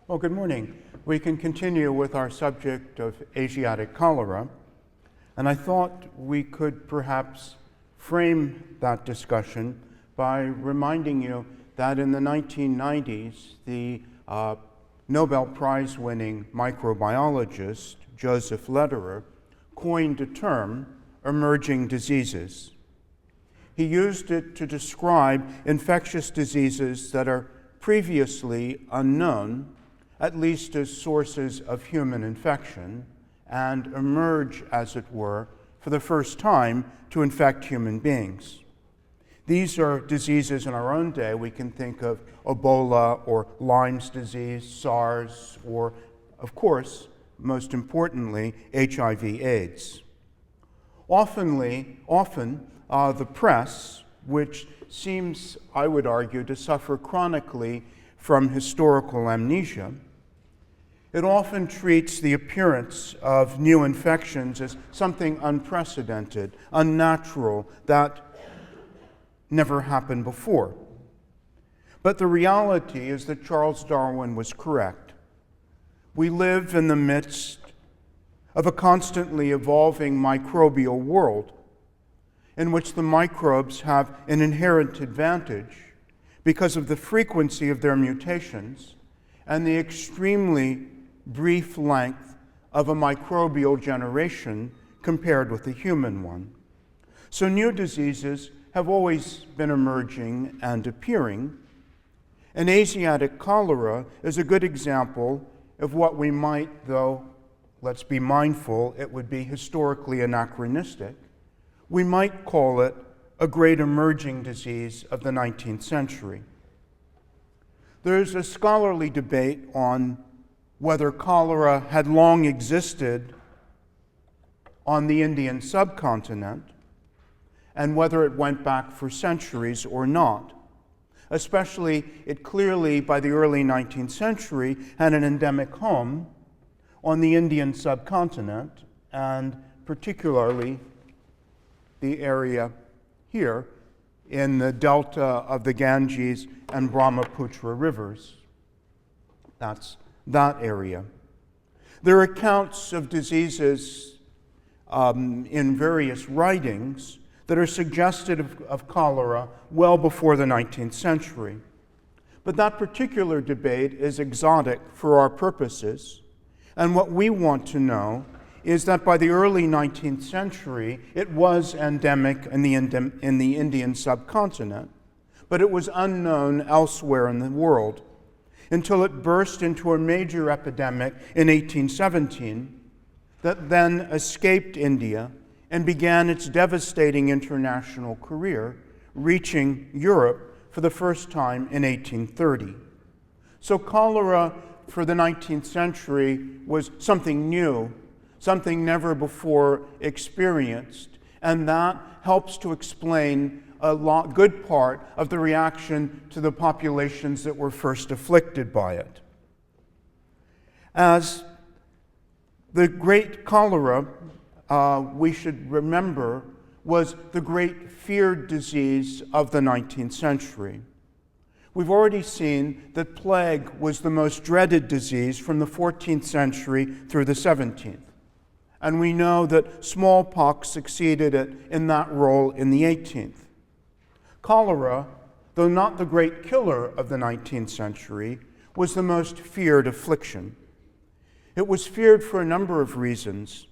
Well, good morning. We can continue with our subject of Asiatic cholera, and I thought we could perhaps frame that discussion by reminding you that in the 1990s, the Nobel Prize-winning microbiologist Joseph Lederer coined a term, emerging diseases. He used it to describe infectious diseases that are previously unknown, at least as sources of human infection, and emerge, as it were, for the first time to infect human beings. These are diseases in our own day. We can think of Ebola or Lyme's disease, SARS, or, of course, most importantly, HIV/AIDS. Often, the press, which seems, I would argue, to suffer chronically from historical amnesia, it often treats the appearance of new infections as something unprecedented, unnatural, that never happened before. But the reality is that Charles Darwin was correct. We live in the midst of a constantly evolving microbial world in which the microbes have an inherent advantage because of the frequency of their mutations and the extremely brief length of a microbial generation compared with the human one. So new diseases have always been emerging and appearing, and Asiatic cholera is a good example of what we might, though let's be mindful it would be historically anachronistic, we might call it a great emerging disease of the 19th century. There's a scholarly debate on whether cholera had long existed on the Indian subcontinent and whether it went back for centuries or not. Especially, it clearly, by the early 19th century, had an endemic home on the Indian subcontinent, and particularly the area here in the delta of the Ganges and Brahmaputra rivers. That's that area. There are accounts of diseases in various writings that are suggestive of cholera well before the 19th century. But that particular debate is exotic for our purposes, and what we want to know is that by the early 19th century, it was endemic in the Indian subcontinent, but it was unknown elsewhere in the world until it burst into a major epidemic in 1817 that then escaped India and began its devastating international career, reaching Europe for the first time in 1830. So cholera for the 19th century was something new, something never before experienced, and that helps to explain a good part of the reaction to the populations that were first afflicted by it. As the great cholera, we should remember, was the great feared disease of the 19th century. We've already seen that plague was the most dreaded disease from the 14th century through the 17th. And we know that smallpox succeeded it in that role in the 18th. Cholera, though not the great killer of the 19th century, was the most feared affliction. It was feared for a number of reasons.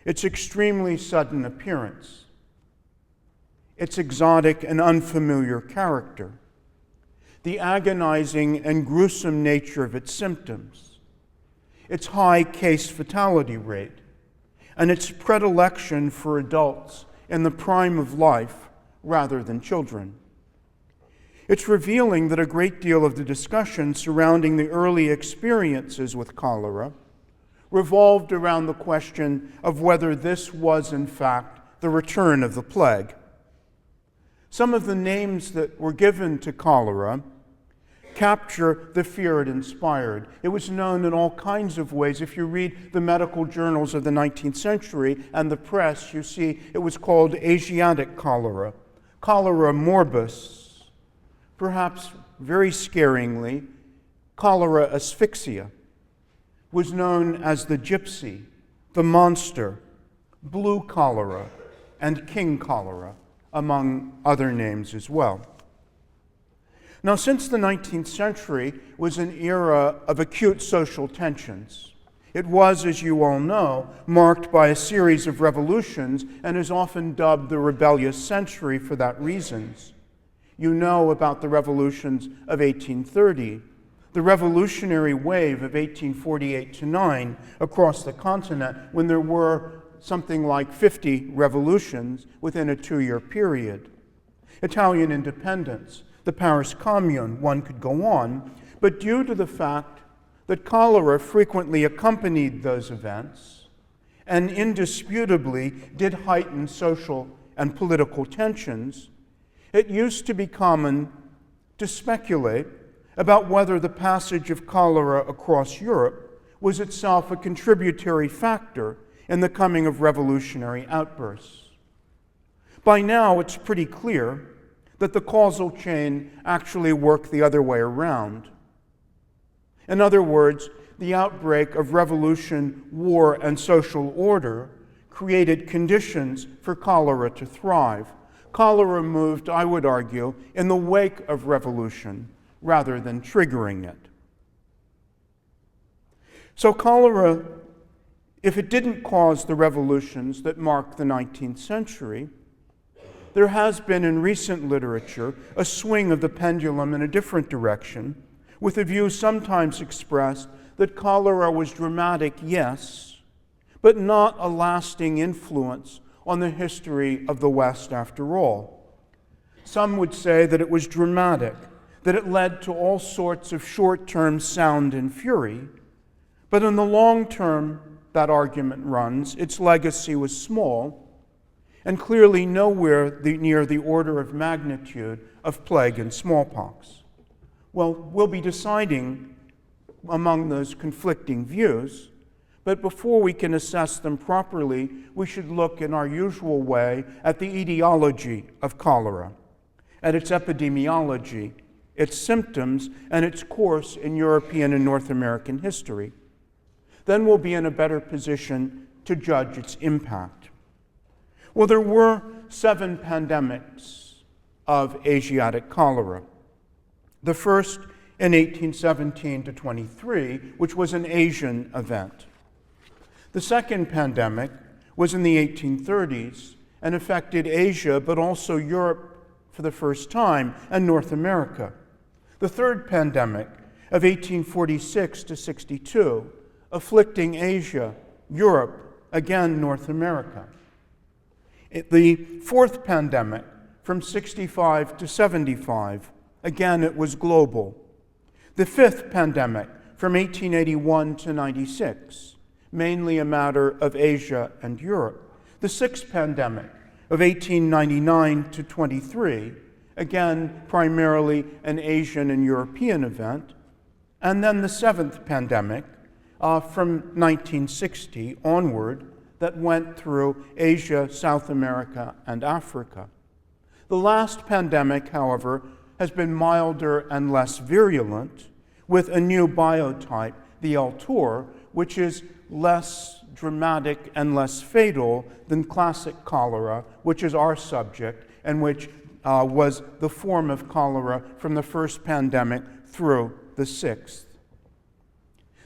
Its extremely sudden appearance, its exotic and unfamiliar character, the agonizing and gruesome nature of its symptoms, its high case fatality rate, and its predilection for adults in the prime of life rather than children. It's revealing that a great deal of the discussion surrounding the early experiences with cholera revolved around the question of whether this was, in fact, the return of the plague. Some of the names that were given to cholera capture the fear it inspired. It was known in all kinds of ways. If you read the medical journals of the 19th century and the press, you see it was called Asiatic cholera, cholera morbus. Perhaps very scaringly, cholera asphyxia, was known as the gypsy, the monster, blue cholera, and king cholera, among other names as well. Now, since the 19th century was an era of acute social tensions, it was, as you all know, marked by a series of revolutions and is often dubbed the rebellious century for that reason. You know about the revolutions of 1830, the revolutionary wave of 1848 to 9 across the continent, when there were something like 50 revolutions within a 2-year period. Italian independence, the Paris Commune, one could go on, but due to the fact that cholera frequently accompanied those events and indisputably did heighten social and political tensions, it used to be common to speculate about whether the passage of cholera across Europe was itself a contributory factor in the coming of revolutionary outbursts. By now, it's pretty clear that the causal chain actually worked the other way around. In other words, the outbreak of revolution, war, and social order created conditions for cholera to thrive. Cholera moved, I would argue, in the wake of revolution rather than triggering it. So cholera, if it didn't cause the revolutions that marked the 19th century, there has been in recent literature a swing of the pendulum in a different direction, with a view sometimes expressed that cholera was dramatic, yes, but not a lasting influence on the history of the West after all. Some would say that it was dramatic, that it led to all sorts of short-term sound and fury, but in the long term, that argument runs, its legacy was small, and clearly nowhere near the order of magnitude of plague and smallpox. Well, we'll be deciding among those conflicting views, but before we can assess them properly, we should look in our usual way at the etiology of cholera, at its epidemiology, its symptoms, and its course in European and North American history. Then we'll be in a better position to judge its impact. Well, there were 7 pandemics of Asiatic cholera. The first in 1817 to 23, which was an Asian event. The second pandemic was in the 1830s and affected Asia, but also Europe for the first time, and North America. The third pandemic of 1846 to 62, afflicting Asia, Europe, again North America. The fourth pandemic from 65 to 75, again it was global. The fifth pandemic from 1881 to 96, mainly a matter of Asia and Europe. The sixth pandemic of 1899 to 23, again primarily an Asian and European event. And then the seventh pandemic from 1960 onward, that went through Asia, South America, and Africa. The last pandemic, however, has been milder and less virulent, with a new biotype, the L-Tor, which is less dramatic and less fatal than classic cholera, which is our subject, and which was the form of cholera from the first pandemic through the sixth.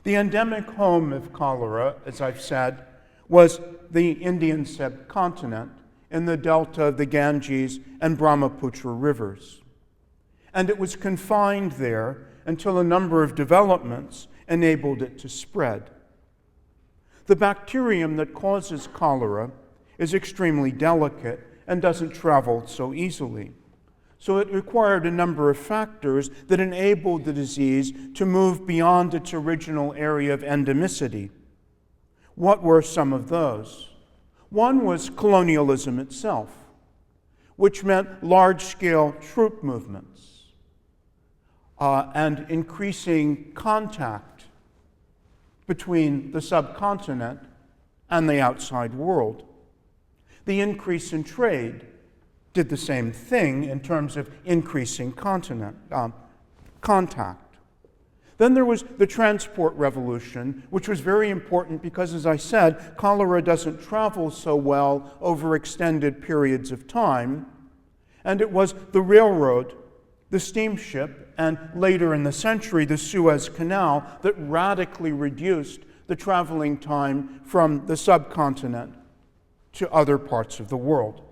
The endemic home of cholera, as I've said, was the Indian subcontinent in the delta of the Ganges and Brahmaputra rivers. And it was confined there until a number of developments enabled it to spread. The bacterium that causes cholera is extremely delicate and doesn't travel so easily. So it required a number of factors that enabled the disease to move beyond its original area of endemicity. What were some of those? One was colonialism itself, which meant large-scale troop movements and increasing contact between the subcontinent and the outside world. The increase in trade did the same thing in terms of increasing contact. Then there was the transport revolution, which was very important because, as I said, cholera doesn't travel so well over extended periods of time. And it was the railroad, the steamship, and later in the century, the Suez Canal, that radically reduced the traveling time from the subcontinent to other parts of the world.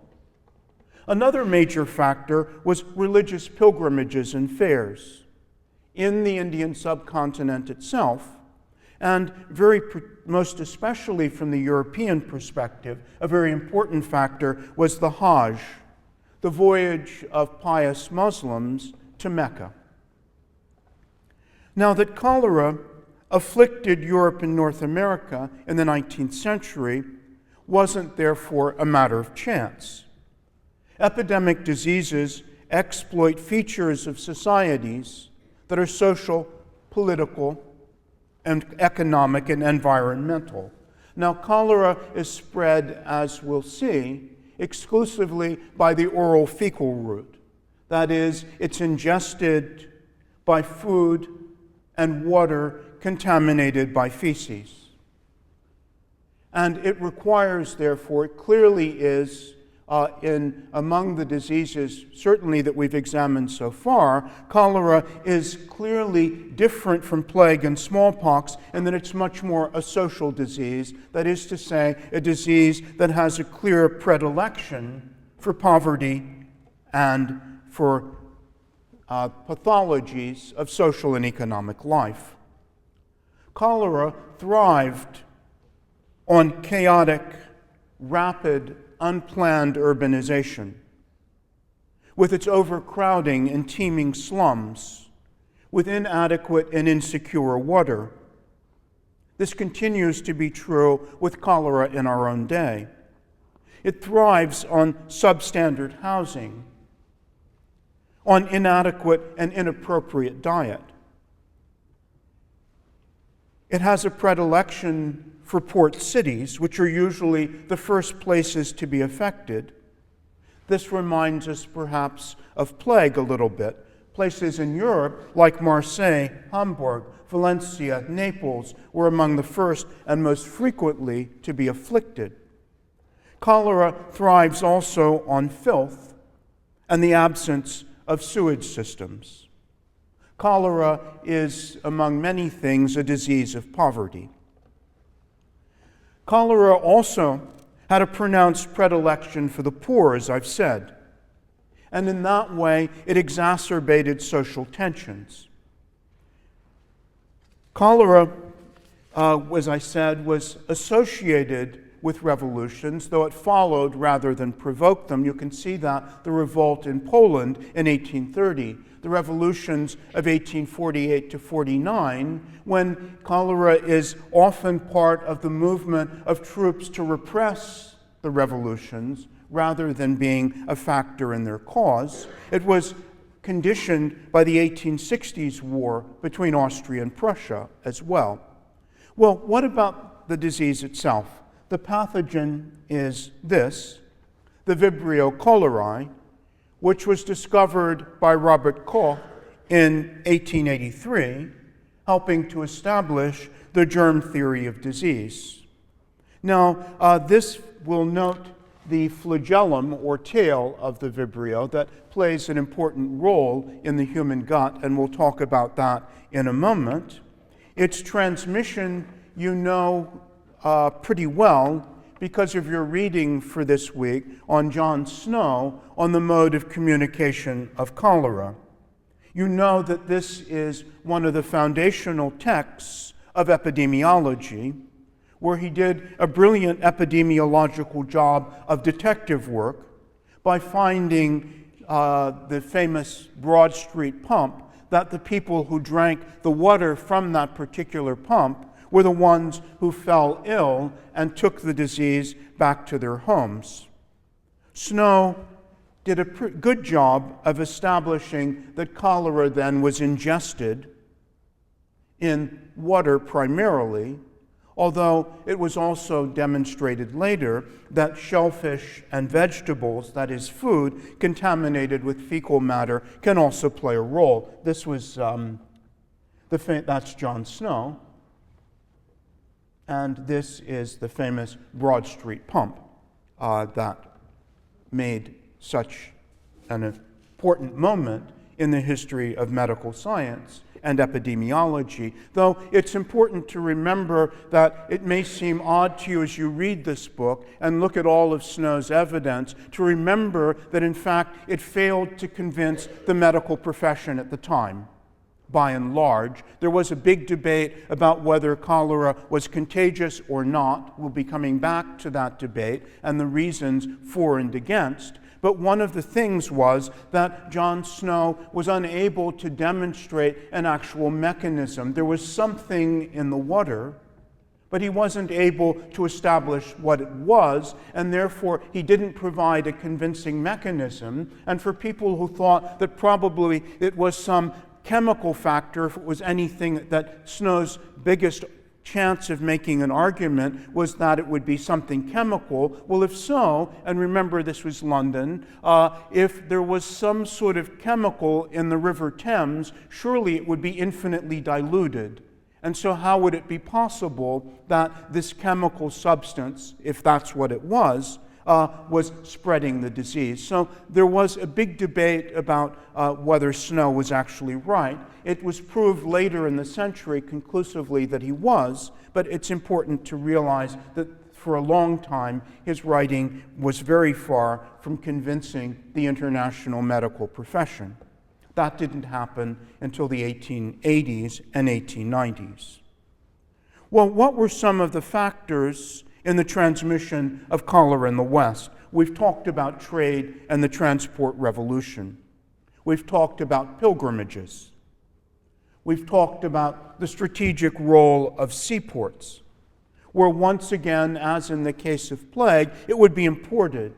Another major factor was religious pilgrimages and fairs in the Indian subcontinent itself, and most especially from the European perspective, a very important factor was the Hajj, the voyage of pious Muslims to Mecca. Now that cholera afflicted Europe and North America in the 19th century wasn't therefore a matter of chance. Epidemic diseases exploit features of societies that are social, political, and economic and environmental. Now, cholera is spread, as we'll see, exclusively by the oral fecal route. That is, it's ingested by food and water contaminated by feces. And it requires, therefore, it clearly is among the diseases, certainly that we've examined so far, cholera is clearly different from plague and smallpox in that it's much more a social disease, that is to say, a disease that has a clear predilection for poverty and for pathologies of social and economic life. Cholera thrived on chaotic, rapid, unplanned urbanization, with its overcrowding and teeming slums, with inadequate and insecure water. This continues to be true with cholera in our own day. It thrives on substandard housing, on inadequate and inappropriate diet. It has a predilection for port cities, which are usually the first places to be affected. This reminds us perhaps of plague a little bit. Places in Europe like Marseille, Hamburg, Valencia, Naples were among the first and most frequently to be afflicted. Cholera thrives also on filth and the absence of sewage systems. Cholera is, among many things, a disease of poverty. Cholera also had a pronounced predilection for the poor, as I've said, and in that way it exacerbated social tensions. Cholera, as I said, was associated with revolutions, though it followed rather than provoked them. You can see that the revolt in Poland in 1830, the revolutions of 1848 to 49, when cholera is often part of the movement of troops to repress the revolutions rather than being a factor in their cause. It was conditioned by the 1860s war between Austria and Prussia as well. Well, what about the disease itself? The pathogen is this, the Vibrio cholerae, which was discovered by Robert Koch in 1883, helping to establish the germ theory of disease. Now, this will note the flagellum or tail of the Vibrio that plays an important role in the human gut, and we'll talk about that in a moment. Its transmission, you know pretty well because of your reading for this week on John Snow on the mode of communication of cholera. You know that this is one of the foundational texts of epidemiology, where he did a brilliant epidemiological job of detective work by finding the famous Broad Street pump, that the people who drank the water from that particular pump were the ones who fell ill and took the disease back to their homes. Snow did a good job of establishing that cholera then was ingested in water primarily, although it was also demonstrated later that shellfish and vegetables, that is food, contaminated with fecal matter can also play a role. This was That's John Snow. And this is the famous Broad Street pump that made such an important moment in the history of medical science and epidemiology, though it's important to remember that it may seem odd to you as you read this book and look at all of Snow's evidence to remember that in fact it failed to convince the medical profession at the time. By and large, there was a big debate about whether cholera was contagious or not. We'll be coming back to that debate and the reasons for and against. But one of the things was that John Snow was unable to demonstrate an actual mechanism. There was something in the water, but he wasn't able to establish what it was, and therefore he didn't provide a convincing mechanism. And for people who thought that probably it was some chemical factor, if it was anything, that Snow's biggest chance of making an argument was that it would be something chemical. Well, if so, and remember this was London, if there was some sort of chemical in the River Thames, surely it would be infinitely diluted. And so how would it be possible that this chemical substance, if that's what it was spreading the disease? So there was a big debate about whether Snow was actually right. It was proved later in the century conclusively that he was, but it's important to realize that for a long time his writing was very far from convincing the international medical profession. That didn't happen until the 1880s and 1890s. Well, what were some of the factors in the transmission of cholera in the West? We've talked about trade and the transport revolution. We've talked about pilgrimages. We've talked about the strategic role of seaports, where once again, as in the case of plague, it would be imported.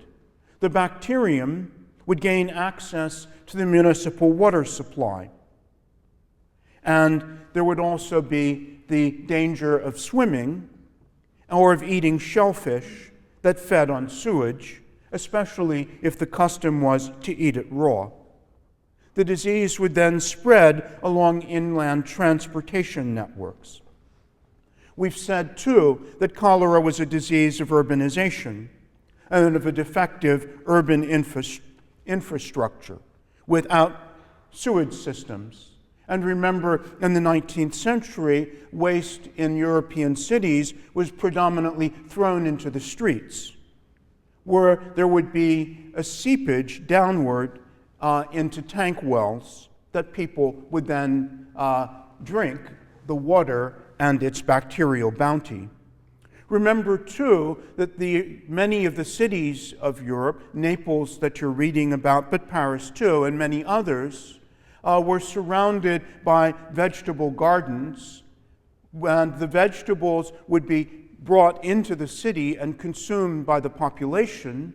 The bacterium would gain access to the municipal water supply. And there would also be the danger of swimming or of eating shellfish that fed on sewage, especially if the custom was to eat it raw. The disease would then spread along inland transportation networks. We've said, too, that cholera was a disease of urbanization and of a defective urban infrastructure without sewage systems. And remember, in the 19th century, waste in European cities was predominantly thrown into the streets, where there would be a seepage downward into tank wells that people would then drink the water and its bacterial bounty. Remember, too, that many of the cities of Europe, Naples that you're reading about, but Paris too, and many others, were surrounded by vegetable gardens, and the vegetables would be brought into the city and consumed by the population.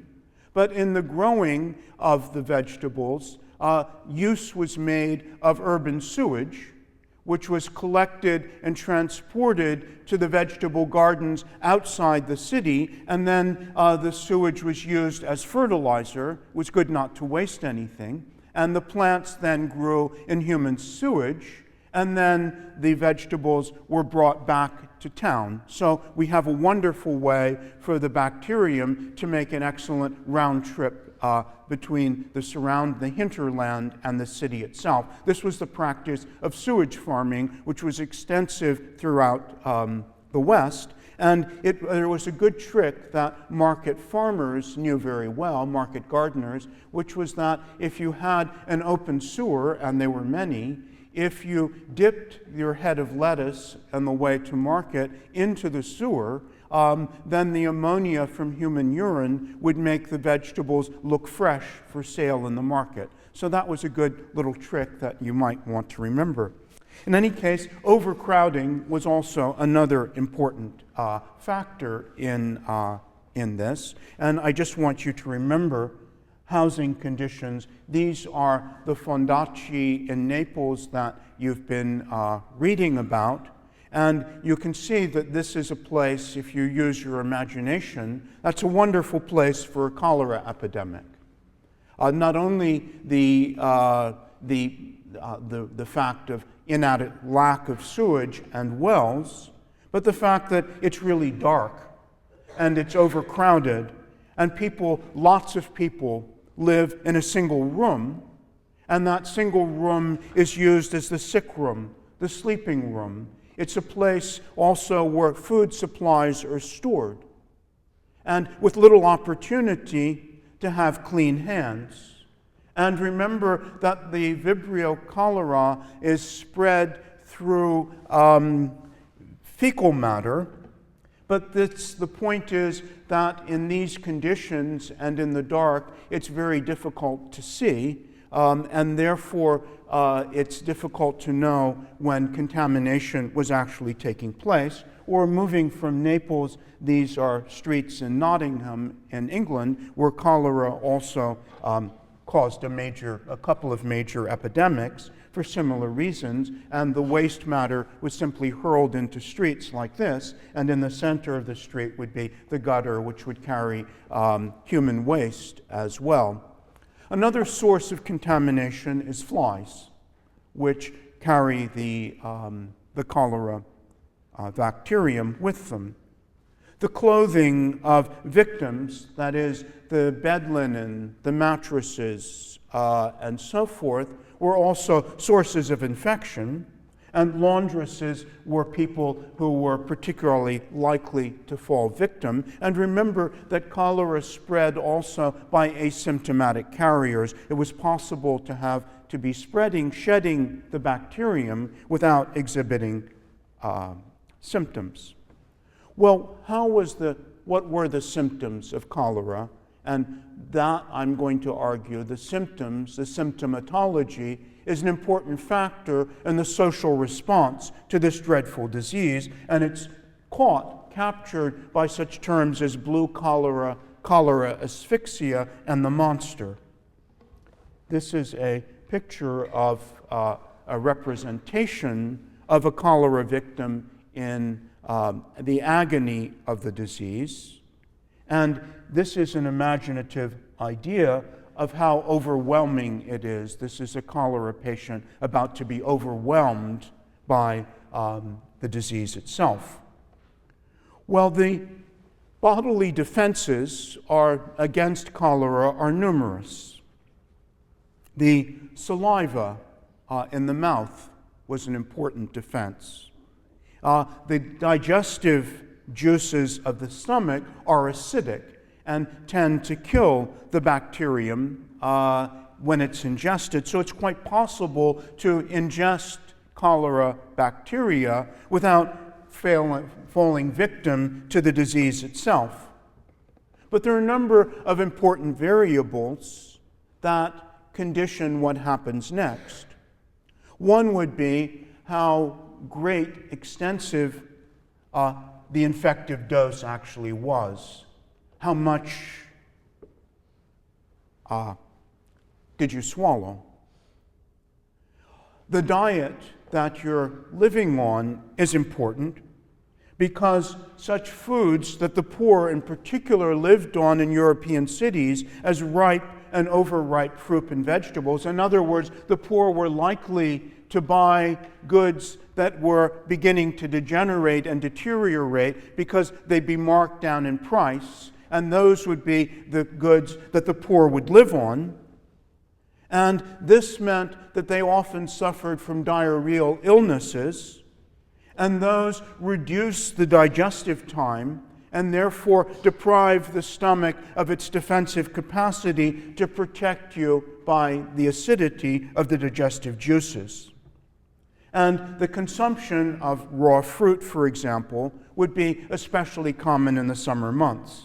But in the growing of the vegetables, use was made of urban sewage, which was collected and transported to the vegetable gardens outside the city, and then the sewage was used as fertilizer. It was good not to waste anything. And the plants then grew in human sewage, and then the vegetables were brought back to town. So we have a wonderful way for the bacterium to make an excellent round trip between the hinterland and the city itself. This was the practice of sewage farming, which was extensive throughout the West. And there was a good trick that market farmers knew very well, market gardeners, which was that if you had an open sewer, and there were many, if you dipped your head of lettuce on the way to market into the sewer, then the ammonia from human urine would make the vegetables look fresh for sale in the market. So that was a good little trick that you might want to remember. In any case, overcrowding was also another important factor in this. And I just want you to remember housing conditions. These are the fondacci in Naples that you've been reading about. And you can see that this is a place, if you use your imagination, that's a wonderful place for a cholera epidemic. Not only the fact of lack of sewage and wells, but the fact that it's really dark and it's overcrowded, and lots of people live in a single room, and that single room is used as the sick room, the sleeping room. It's a place also where food supplies are stored, and with little opportunity to have clean hands. And remember that the Vibrio cholera is spread through fecal matter, but the point is that in these conditions and in the dark, it's very difficult to see, and therefore it's difficult to know when contamination was actually taking place. Or moving from Naples, these are streets in Nottingham in England, where cholera also caused a couple of major epidemics for similar reasons, and the waste matter was simply hurled into streets like this, and in the center of the street would be the gutter, which would carry human waste as well. Another source of contamination is flies, which carry the cholera bacterium with them. The clothing of victims, that is, the bed linen, the mattresses, and so forth, were also sources of infection, and laundresses were people who were particularly likely to fall victim. And remember that cholera spread also by asymptomatic carriers. It was possible to be shedding the bacterium without exhibiting symptoms. Well, what were the symptoms of cholera? And that, I'm going to argue, the symptomatology is an important factor in the social response to this dreadful disease, and it's captured by such terms as blue cholera, cholera asphyxia, and the monster. This is a picture of a representation of a cholera victim in the agony of the disease. And this is an imaginative idea of how overwhelming it is. This is a cholera patient about to be overwhelmed by the disease itself. Well, the bodily defenses against cholera are numerous. The saliva in the mouth was an important defense. The digestive juices of the stomach are acidic and tend to kill the bacterium when it's ingested. So it's quite possible to ingest cholera bacteria without falling victim to the disease itself. But there are a number of important variables that condition what happens next. One would be how great, extensive the infective dose actually was. How much did you swallow? The diet that you're living on is important because such foods that the poor in particular lived on in European cities as ripe and overripe fruit and vegetables. In other words, the poor were likely to buy goods that were beginning to degenerate and deteriorate because they'd be marked down in price, and those would be the goods that the poor would live on. And this meant that they often suffered from diarrheal illnesses, and those reduced the digestive time and therefore deprive the stomach of its defensive capacity to protect you by the acidity of the digestive juices. And the consumption of raw fruit, for example, would be especially common in the summer months.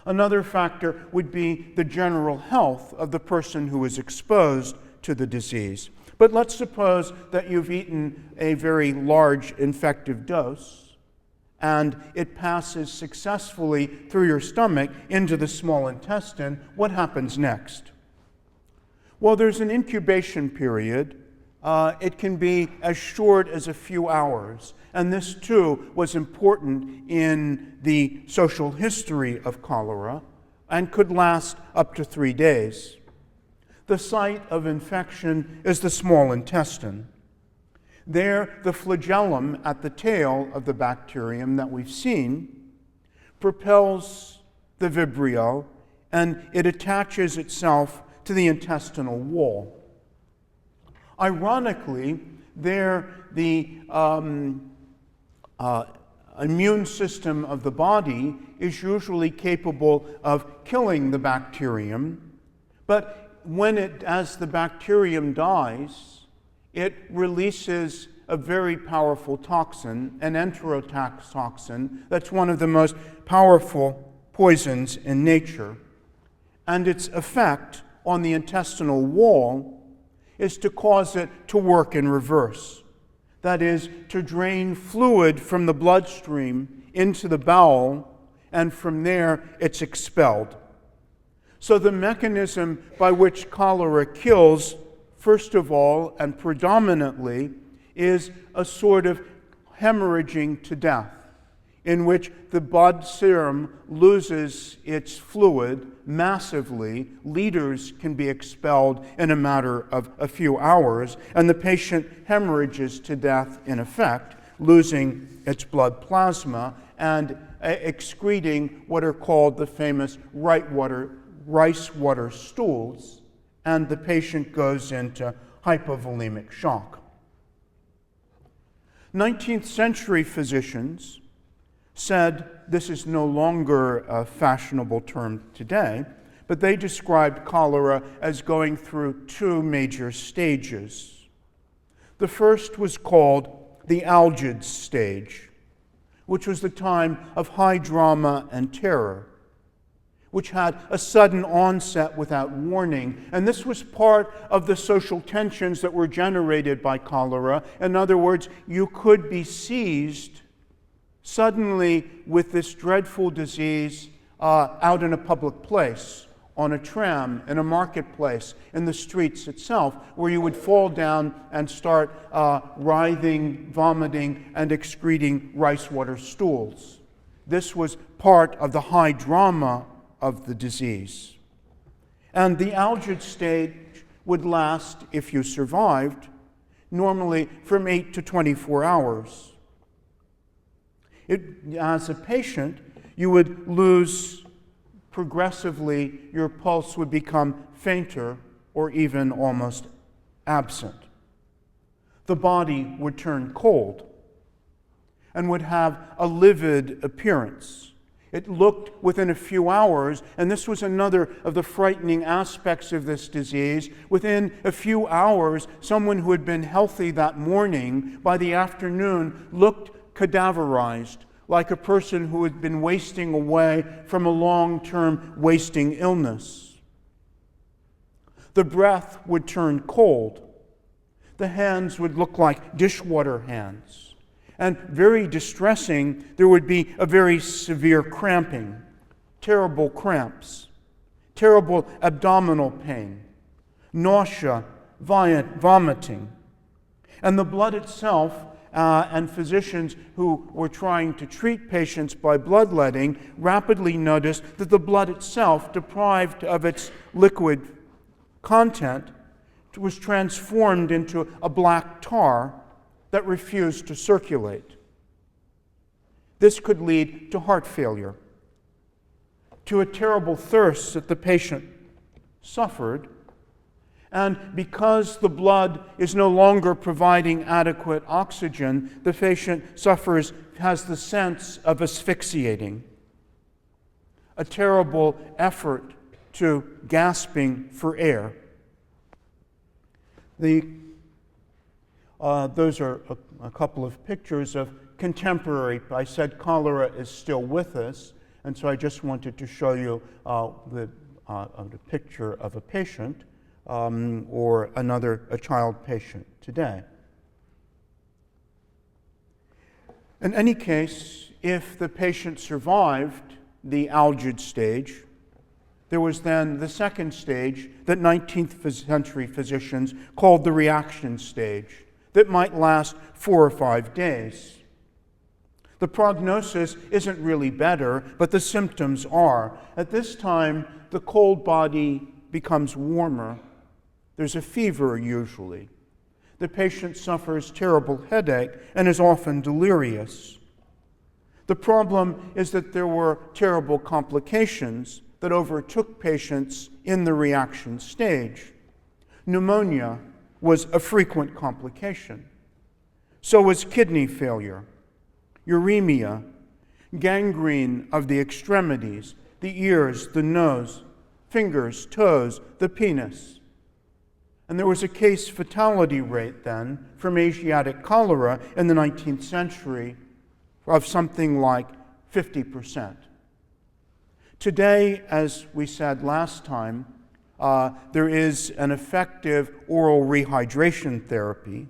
Another factor would be the general health of the person who is exposed to the disease. But let's suppose that you've eaten a very large infective dose and it passes successfully through your stomach into the small intestine. What happens next? Well, there's an incubation period. It can be as short as a few hours. And this, too, was important in the social history of cholera and could last up to 3 days. The site of infection is the small intestine. There, the flagellum at the tail of the bacterium that we've seen propels the vibrio, and it attaches itself to the intestinal wall. Ironically, there the immune system of the body is usually capable of killing the bacterium, but as the bacterium dies, it releases a very powerful toxin, an enterotoxin, that's one of the most powerful poisons in nature. And its effect on the intestinal wall is to cause it to work in reverse. That is, to drain fluid from the bloodstream into the bowel, and from there it's expelled. So the mechanism by which cholera kills, first of all and predominantly, is a sort of hemorrhaging to death, in which the blood serum loses its fluid massively, liters can be expelled in a matter of a few hours, and the patient hemorrhages to death in effect, losing its blood plasma and excreting what are called the famous rice water stools, and the patient goes into hypovolemic shock. 19th-century physicians said, this is no longer a fashionable term today, but they described cholera as going through two major stages. The first was called the algid stage, which was the time of high drama and terror, which had a sudden onset without warning. And this was part of the social tensions that were generated by cholera. In other words, you could be seized suddenly with this dreadful disease out in a public place, on a tram, in a marketplace, in the streets itself, where you would fall down and start writhing, vomiting, and excreting rice water stools. This was part of the high drama of the disease. And the algid stage would last, if you survived, normally from 8 to 24 hours. As a patient, you would lose progressively, your pulse would become fainter or even almost absent. The body would turn cold and would have a livid appearance. It looked within a few hours, and this was another of the frightening aspects of this disease. Within a few hours, someone who had been healthy that morning, by the afternoon, looked cadaverized, like a person who had been wasting away from a long-term wasting illness. The breath would turn cold. The hands would look like dishwater hands. And very distressing, there would be a very severe cramping, terrible cramps, terrible abdominal pain, nausea, vomiting. And the blood itself, and physicians who were trying to treat patients by bloodletting rapidly noticed that the blood itself, deprived of its liquid content, was transformed into a black tar that refused to circulate. This could lead to heart failure, to a terrible thirst that the patient suffered, and because the blood is no longer providing adequate oxygen, the patient has the sense of asphyxiating, a terrible effort to gasping for air. Those are a couple of pictures of contemporary. I said cholera is still with us, and so I just wanted to show you the picture of a patient or a child patient today. In any case, if the patient survived the algid stage, there was then the second stage that 19th-century physicians called the reaction stage, that might last 4 or 5 days. The prognosis isn't really better, but the symptoms are. At this time, the cold body becomes warmer. There's a fever usually. The patient suffers terrible headache and is often delirious. The problem is that there were terrible complications that overtook patients in the reaction stage. Pneumonia was a frequent complication. So was kidney failure, uremia, gangrene of the extremities, the ears, the nose, fingers, toes, the penis. And there was a case fatality rate then from Asiatic cholera in the 19th century of something like 50%. Today, as we said last time, there is an effective oral rehydration therapy,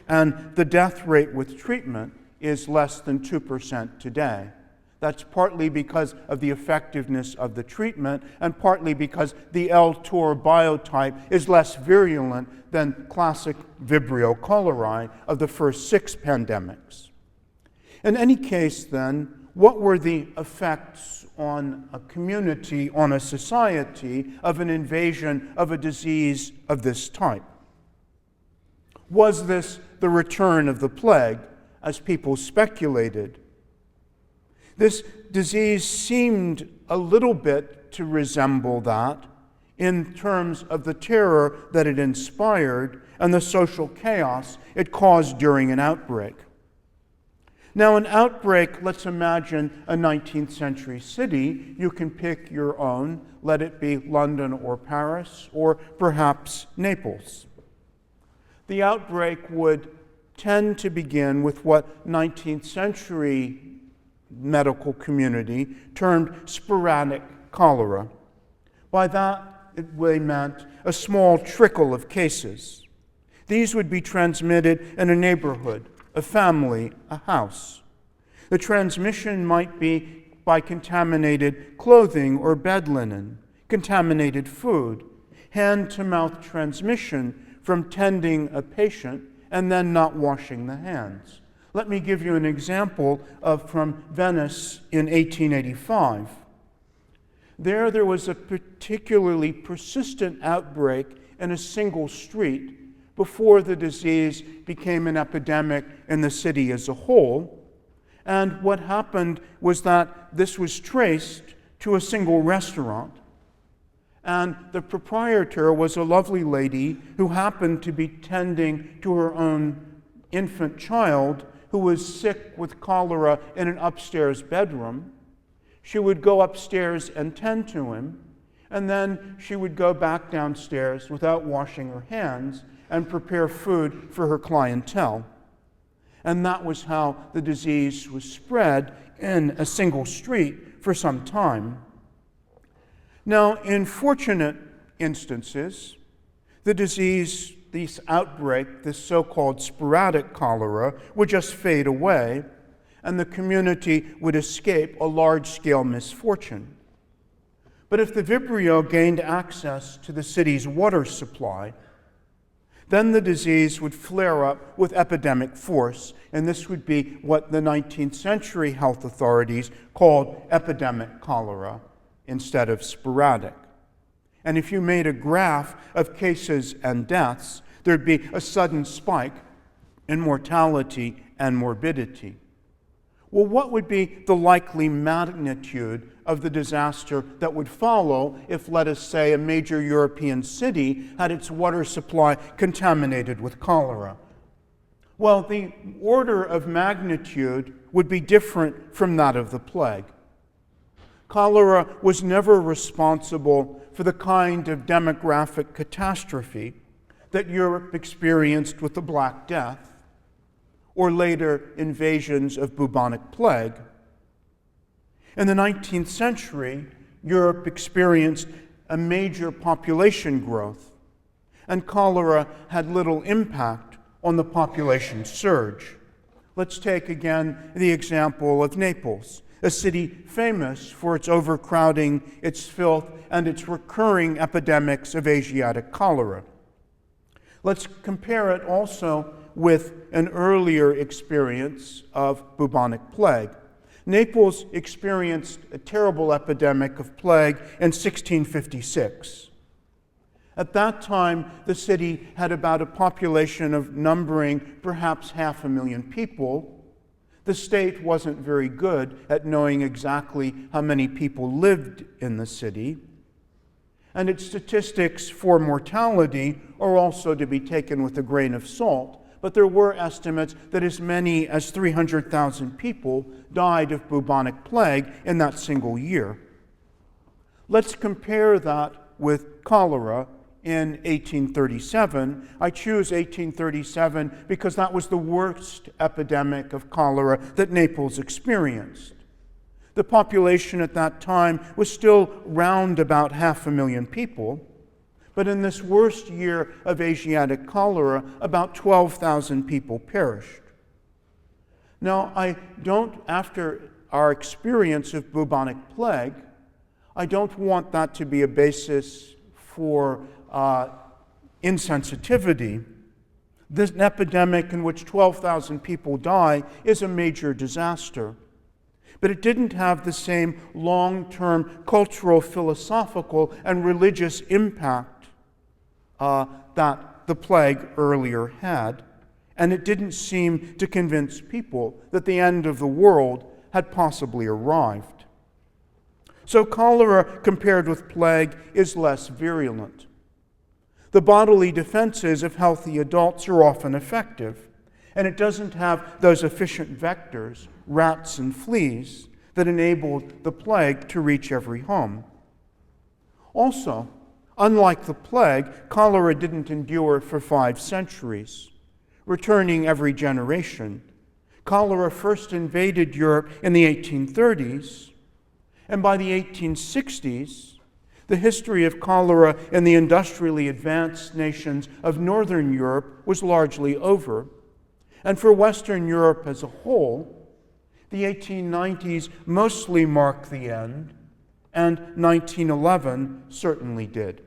and the death rate with treatment is less than 2% today. That's partly because of the effectiveness of the treatment and partly because the L-Tor biotype is less virulent than classic Vibrio cholerae of the first 6 pandemics. In any case, then, what were the effects on a community, on a society, of an invasion of a disease of this type? Was this the return of the plague, as people speculated? This disease seemed a little bit to resemble that in terms of the terror that it inspired and the social chaos it caused during an outbreak. Now, an outbreak, let's imagine a 19th century city. You can pick your own, let it be London or Paris or perhaps Naples. The outbreak would tend to begin with what 19th century medical community termed sporadic cholera. By that, they meant a small trickle of cases. These would be transmitted in a neighborhood, a family, a house. The transmission might be by contaminated clothing or bed linen, contaminated food, hand-to-mouth transmission from tending a patient and then not washing the hands. Let me give you an example from Venice in 1885. There was a particularly persistent outbreak in a single street before the disease became an epidemic in the city as a whole. And what happened was that this was traced to a single restaurant. And the proprietor was a lovely lady who happened to be tending to her own infant child who was sick with cholera in an upstairs bedroom. She would go upstairs and tend to him, and then she would go back downstairs without washing her hands and prepare food for her clientele. And that was how the disease was spread in a single street for some time. Now, in fortunate instances, the disease, this outbreak, this so-called sporadic cholera, would just fade away, and the community would escape a large-scale misfortune. But if the Vibrio gained access to the city's water supply, then the disease would flare up with epidemic force, and this would be what the 19th century health authorities called epidemic cholera instead of sporadic. And if you made a graph of cases and deaths, there'd be a sudden spike in mortality and morbidity. Well, what would be the likely magnitude of the disaster that would follow if, let us say, a major European city had its water supply contaminated with cholera? Well, the order of magnitude would be different from that of the plague. Cholera was never responsible for the kind of demographic catastrophe that Europe experienced with the Black Death, or later invasions of bubonic plague. In the 19th century, Europe experienced a major population growth, and cholera had little impact on the population surge. Let's take again the example of Naples, a city famous for its overcrowding, its filth, and its recurring epidemics of Asiatic cholera. Let's compare it also with an earlier experience of bubonic plague. Naples experienced a terrible epidemic of plague in 1656. At that time, the city had about a population of numbering perhaps 500,000 people. The state wasn't very good at knowing exactly how many people lived in the city. And its statistics for mortality are also to be taken with a grain of salt, but there were estimates that as many as 300,000 people died of bubonic plague in that single year. Let's compare that with cholera in 1837. I choose 1837 because that was the worst epidemic of cholera that Naples experienced. The population at that time was still round about 500,000 people, but in this worst year of Asiatic cholera, about 12,000 people perished. Now, after our experience of bubonic plague, I don't want that to be a basis for insensitivity. This epidemic in which 12,000 people die is a major disaster. But it didn't have the same long-term cultural, philosophical, and religious impact that the plague earlier had. And it didn't seem to convince people that the end of the world had possibly arrived. So cholera, compared with plague, is less virulent. The bodily defenses of healthy adults are often effective, and it doesn't have those efficient vectors, rats and fleas, that enabled the plague to reach every home. Also, unlike the plague, cholera didn't endure for 5 centuries, returning every generation. Cholera first invaded Europe in the 1830s, and by the 1860s, the history of cholera in the industrially advanced nations of Northern Europe was largely over. And for Western Europe as a whole, the 1890s mostly marked the end, and 1911 certainly did.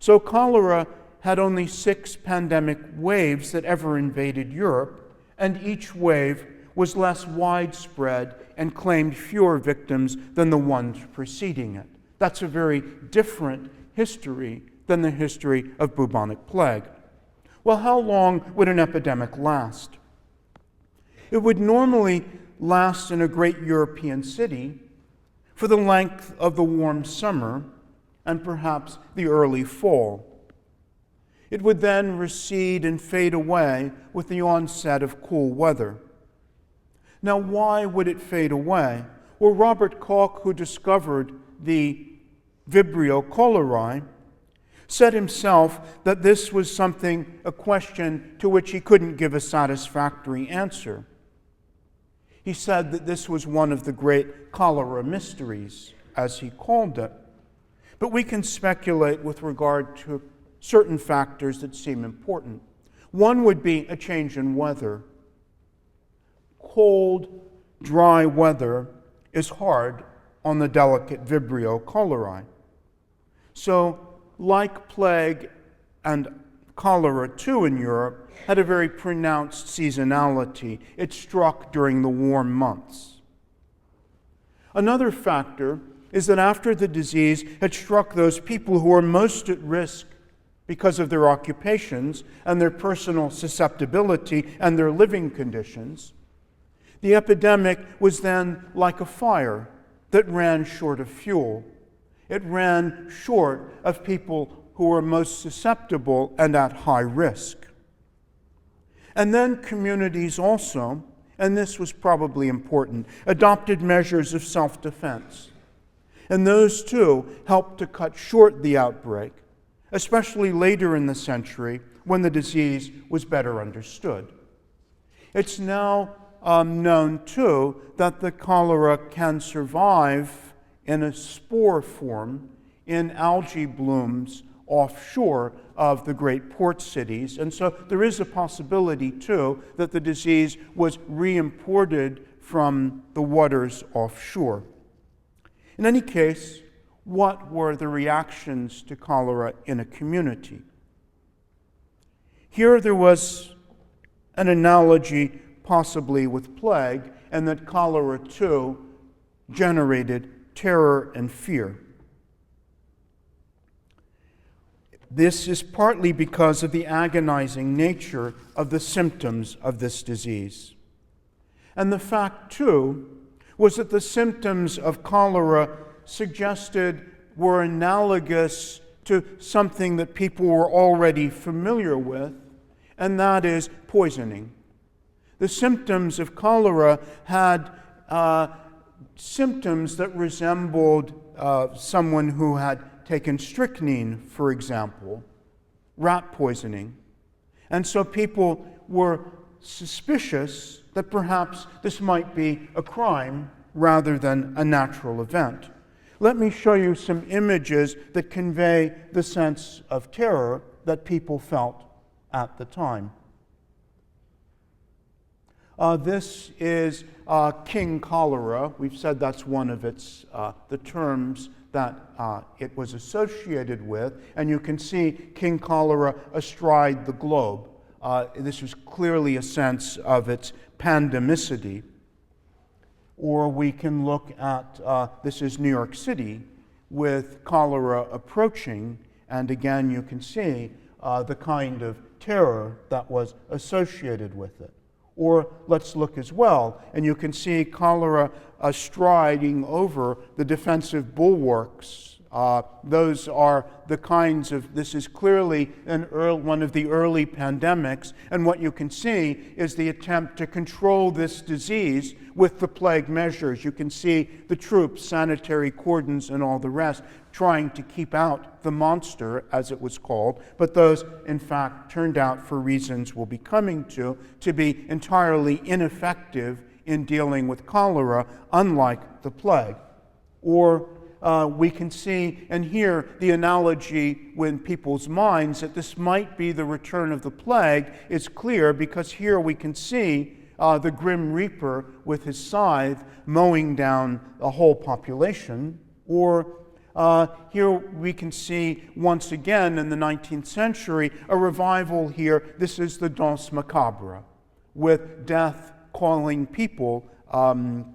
So cholera had only 6 pandemic waves that ever invaded Europe, and each wave was less widespread and claimed fewer victims than the ones preceding it. That's a very different history than the history of bubonic plague. Well, how long would an epidemic last? It would normally last in a great European city for the length of the warm summer and perhaps the early fall. It would then recede and fade away with the onset of cool weather. Now, why would it fade away? Well, Robert Koch, who discovered the Vibrio cholerae, said himself that this was a question to which he couldn't give a satisfactory answer. He said that this was one of the great cholera mysteries, as he called it. But we can speculate with regard to certain factors that seem important. One would be a change in weather. Cold, dry weather is hard on the delicate Vibrio cholerae. So, like plague and cholera too in Europe, had a very pronounced seasonality. It struck during the warm months. Another factor is that after the disease had struck those people who were most at risk because of their occupations and their personal susceptibility and their living conditions, the epidemic was then like a fire that ran short of fuel. It ran short of people who were most susceptible and at high risk. And then communities also, and this was probably important, adopted measures of self-defense. And those too helped to cut short the outbreak, especially later in the century when the disease was better understood. It's now known too that the cholera can survive in a spore form in algae blooms offshore of the great port cities. And so there is a possibility too that the disease was re-imported from the waters offshore. In any case, what were the reactions to cholera in a community? Here there was an analogy possibly with plague, and that cholera too generated terror and fear. This is partly because of the agonizing nature of the symptoms of this disease. And the fact, too, was that the symptoms of cholera were analogous to something that people were already familiar with, and that is poisoning. The symptoms of cholera had symptoms that resembled someone who had taken strychnine, for example, rat poisoning. And so people were suspicious that perhaps this might be a crime rather than a natural event. Let me show you some images that convey the sense of terror that people felt at the time. This is King Cholera. We've said that's one of the terms that it was associated with, and you can see King Cholera astride the globe. This was clearly a sense of its pandemicity. Or we can look at, this is New York City, with cholera approaching, and again you can see the kind of terror that was associated with it. Or let's look as well, and you can see cholera striding over the defensive bulwarks. Those are the kinds of, this is clearly one of the early pandemics, and what you can see is the attempt to control this disease with the plague measures. You can see the troops, sanitary cordons, and all the rest trying to keep out the monster, as it was called, but those, in fact, turned out, for reasons we'll be coming to be entirely ineffective in dealing with cholera, unlike the plague. Or we can see and hear the analogy in people's minds that this might be the return of the plague is clear, because here we can see the Grim Reaper with his scythe mowing down a whole population. Or here we can see, once again in the 19th century, a revival here. This is the Danse Macabre, with death calling people. And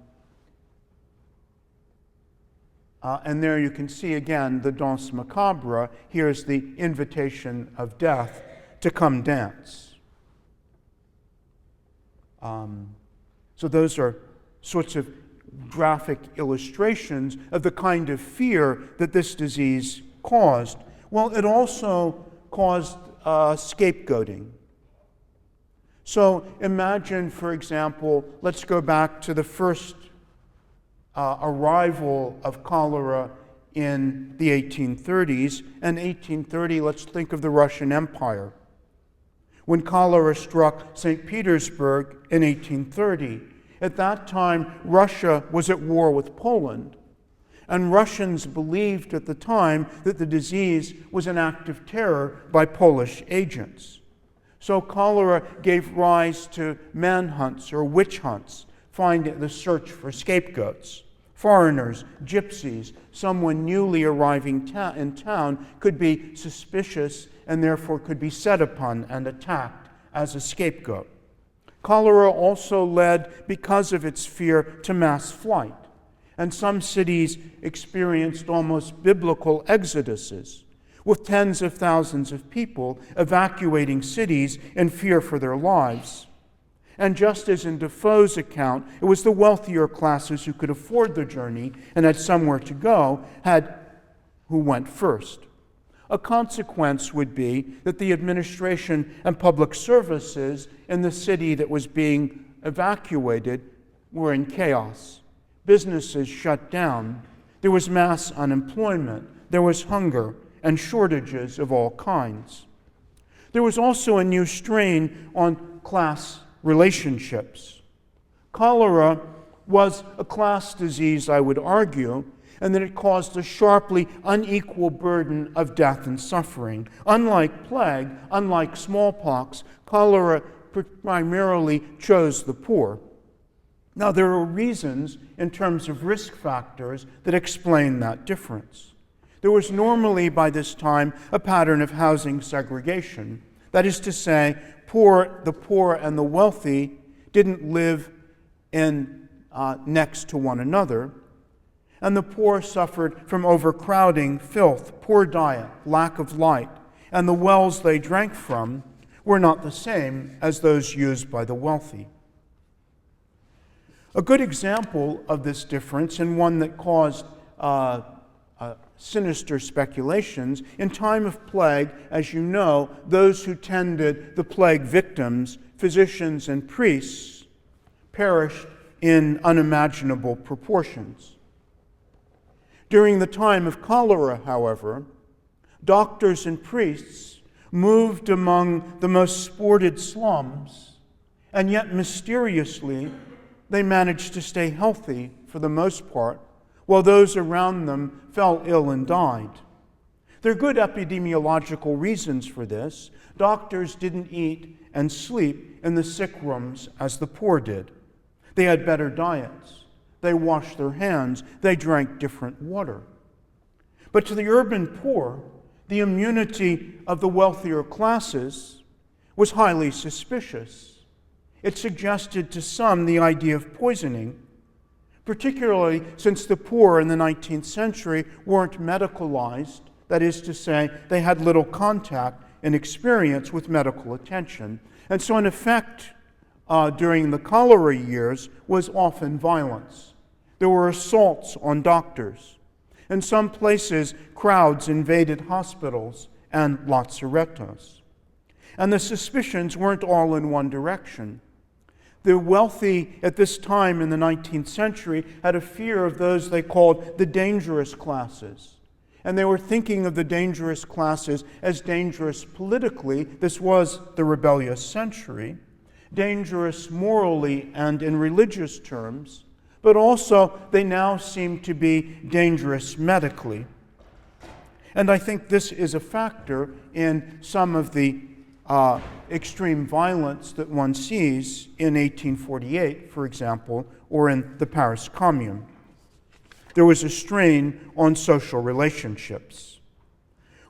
there you can see again the Danse Macabre. Here's the invitation of death to come dance. So those are sorts of graphic illustrations of the kind of fear that this disease caused. Well, it also caused scapegoating. So imagine, for example, let's go back to the first arrival of cholera in the 1830s. In 1830, let's think of the Russian Empire. When cholera struck St. Petersburg in 1830, at that time, Russia was at war with Poland, and Russians believed at the time that the disease was an act of terror by Polish agents. So cholera gave rise to manhunts or witch hunts, the search for scapegoats. Foreigners, gypsies, someone newly arriving in town could be suspicious and therefore could be set upon and attacked as a scapegoat. Cholera also led, because of its fear, to mass flight, and some cities experienced almost biblical exoduses, with tens of thousands of people evacuating cities in fear for their lives. And just as in Defoe's account, it was the wealthier classes who could afford the journey and had somewhere to go who went first. A consequence would be that the administration and public services in the city that was being evacuated were in chaos. Businesses shut down. There was mass unemployment. There was hunger and shortages of all kinds. There was also a new strain on class relationships. Cholera was a class disease, I would argue, and that it caused a sharply unequal burden of death and suffering. Unlike plague, unlike smallpox, cholera primarily chose the poor. Now, there are reasons in terms of risk factors that explain that difference. There was normally, by this time, a pattern of housing segregation. That is to say, the poor and the wealthy didn't live next to one another, and the poor suffered from overcrowding, filth, poor diet, lack of light, and the wells they drank from were not the same as those used by the wealthy. A good example of this difference, and one that caused sinister speculations, in time of plague, as you know, those who tended the plague victims, physicians and priests, perished in unimaginable proportions. During the time of cholera, however, doctors and priests moved among the most sordid slums, and yet mysteriously they managed to stay healthy for the most part, while those around them fell ill and died. There are good epidemiological reasons for this. Doctors didn't eat and sleep in the sick rooms as the poor did. They had better diets. They washed their hands. They drank different water. But to the urban poor, the immunity of the wealthier classes was highly suspicious. It suggested to some the idea of poisoning, particularly since the poor in the 19th century weren't medicalized, that is to say, they had little contact and experience with medical attention. And so an effect during the cholera years was often violence. There were assaults on doctors. In some places, crowds invaded hospitals and lazarettos. And the suspicions weren't all in one direction. The wealthy at this time in the 19th century had a fear of those they called the dangerous classes. And they were thinking of the dangerous classes as dangerous politically. This was the rebellious century. Dangerous morally and in religious terms. But also they now seem to be dangerous medically. And I think this is a factor in some of the extreme violence that one sees in 1848, for example, or in the Paris Commune. There was a strain on social relationships.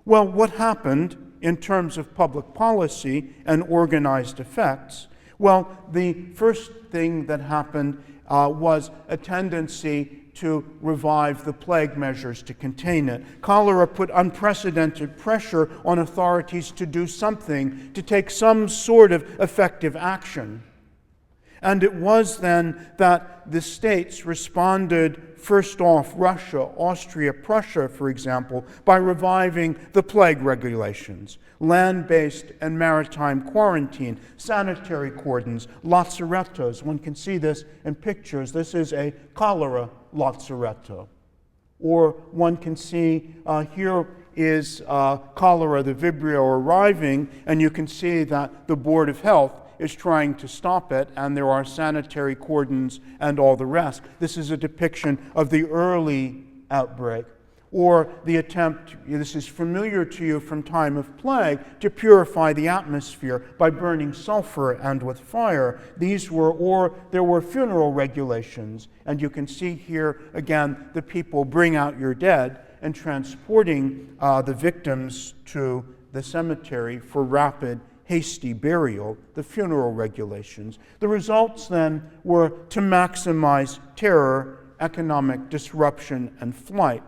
Well, what happened in terms of public policy and organized effects? Well, the first thing that happened was a tendency to revive the plague measures to contain it. Cholera put unprecedented pressure on authorities to do something, to take some sort of effective action. And it was then that the states responded, first off, Russia, Austria, Prussia, for example, by reviving the plague regulations, land-based and maritime quarantine, sanitary cordons, lazarettos. One can see this in pictures. This is a cholera lazaretto. Or one can see here is cholera, the Vibrio arriving, and you can see that the Board of Health is trying to stop it, and there are sanitary cordons and all the rest. This is a depiction of the early outbreak, or the attempt, this is familiar to you from time of plague, to purify the atmosphere by burning sulfur and with fire. These were, or there were funeral regulations, and you can see here again the people bring out your dead and transporting the victims to the cemetery for rapid hasty burial, the funeral regulations. The results then were to maximize terror, economic disruption, and flight.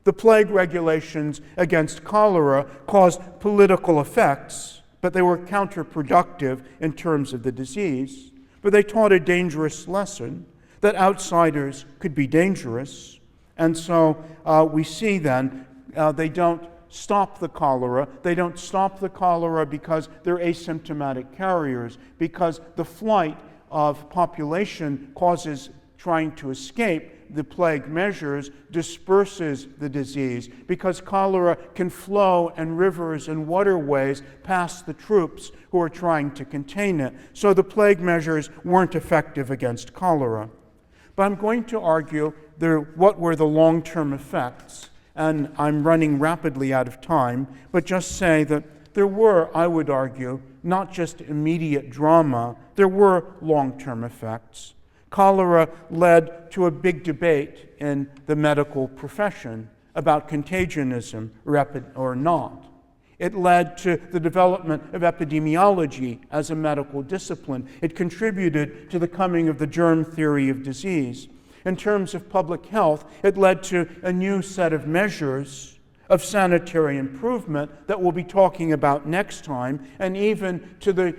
The plague regulations against cholera caused political effects, but they were counterproductive in terms of the disease. But they taught a dangerous lesson, that outsiders could be dangerous. And so we see then they don't stop the cholera. They don't stop the cholera because they're asymptomatic carriers, because the flight of population causes trying to escape the plague measures, disperses the disease, because cholera can flow in rivers and waterways past the troops who are trying to contain it. So the plague measures weren't effective against cholera. But I'm going to argue what were the long-term effects, and I'm running rapidly out of time, but just say that there were, I would argue, not just immediate drama, there were long-term effects. Cholera led to a big debate in the medical profession about contagionism or not. It led to the development of epidemiology as a medical discipline. It contributed to the coming of the germ theory of disease. In terms of public health, it led to a new set of measures of sanitary improvement that we'll be talking about next time, and even to the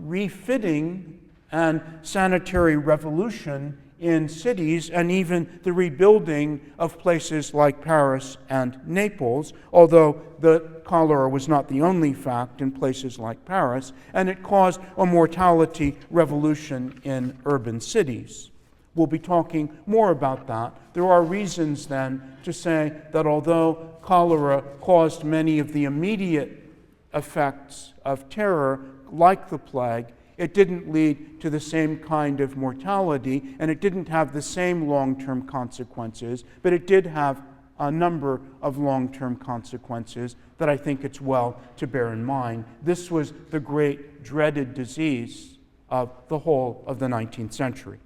refitting and sanitary revolution in cities, and even the rebuilding of places like Paris and Naples, although the cholera was not the only fact in places like Paris, and it caused a mortality revolution in urban cities. We'll be talking more about that. There are reasons then to say that although cholera caused many of the immediate effects of terror, like the plague, it didn't lead to the same kind of mortality, and it didn't have the same long-term consequences, but it did have a number of long-term consequences that I think it's well to bear in mind. This was the great dreaded disease of the whole of the 19th century.